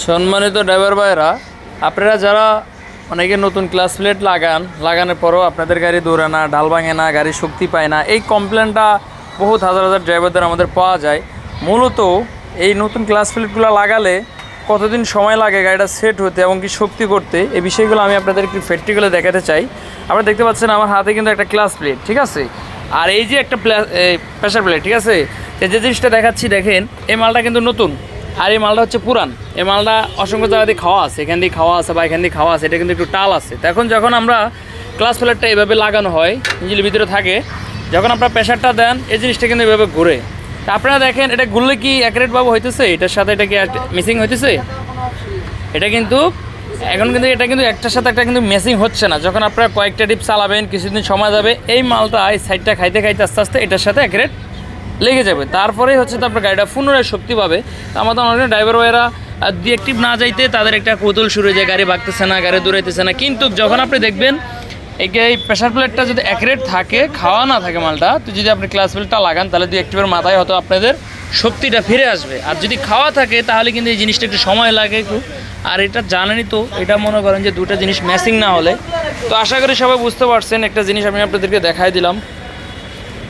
সম্মানিত ড্রাইভার ভাইরা, আপনারা যারা অনেকে নতুন ক্লাস প্লেট লাগানোর পরও আপনাদের গাড়ি দৌড়ে না, ডাল ভাঙে না, গাড়ি শক্তি পায় না, এই কমপ্লেনটা বহুত হাজার হাজার ড্রাইভারদের আমাদের পাওয়া যায়। মূলত এই নতুন ক্লাস প্লেটগুলো লাগালে কতদিন সময় লাগে গাড়িটা সেট হতে এবং কি শক্তি করতে, এই বিষয়গুলো আমি আপনাদের একটু প্র্যাকটিক্যালি দেখাতে চাই। আপনারা দেখতে পাচ্ছেন আমার হাতে কিন্তু একটা ক্লাস প্লেট, ঠিক আছে, আর এই যে একটা প্রেশার প্লেট, ঠিক আছে। যে জিনিসটা দেখাচ্ছি দেখেন, এই মালটা কিন্তু নতুন আর এই মালটা হচ্ছে পুরান। এই মালটা অসংখ্য জায়গা দিয়ে খাওয়া আছে, এখান দিয়ে খাওয়া আছে বা এখান দিয়ে খাওয়া আছে, এটা কিন্তু একটু টাল আছে। তো এখন যখন আমরা ক্লাস প্লেটটা এভাবে লাগানো হয়, ইঞ্জিনের ভিতরে থাকে, যখন আপনারা প্রেশারটা দেন এই জিনিসটা কিন্তু এভাবে ঘুরে। তা আপনারা দেখেন এটা ঘুরলে কি অ্যাকুরেটভাবে হইতেছে, এটার সাথে এটা কি মিসিং হইতেছে, এটা কিন্তু এখন কিন্তু এটা কিন্তু একটার সাথে একটা কিন্তু ম্যাচিং হচ্ছে না। যখন আপনারা কয়েকটা টিপ চালাবেন, কিছুদিন সময় যাবে, এই মালটা এই সাইডটা খাইতে খাইতে আস্তে আস্তে এটার সাথে অ্যাকুরেট লেগে যাবে, তারপরেই হচ্ছে তো আপনার গাড়িটা পুনরায় শক্তি পাবে। তো আমাদের অনেক ড্রাইভার ভাইয়েরা ডিএক্টিভ না যাইতে তাদের একটা কৌতূহল শুরু হয়ে যায়, গাড়ি ভাগতেছে না, গাড়ি দৌড়াইতেছে না। কিন্তু যখন আপনি দেখবেন এই প্রেশার প্লেটটা যদি অ্যাকুরেট থাকে, খাওয়া না থাকে মালটা, তো যদি আপনি ক্লাস প্লেটটা লাগান তাহলে ডিএক্টিভের মাথায় হয়তো আপনাদের শক্তিটা ফিরে আসবে। আর যদি খাওয়া থাকে তাহলে কিন্তু এই জিনিসটা একটু সময় লাগে একটু। আর এটা জানেনই তো, এটা মনে করেন যে দুটো জিনিস ম্যাচিং না হলে, তো আশা করি সবাই বুঝতে পারছেন। একটা জিনিস আমি আপনাদেরকে দেখাই দিলাম।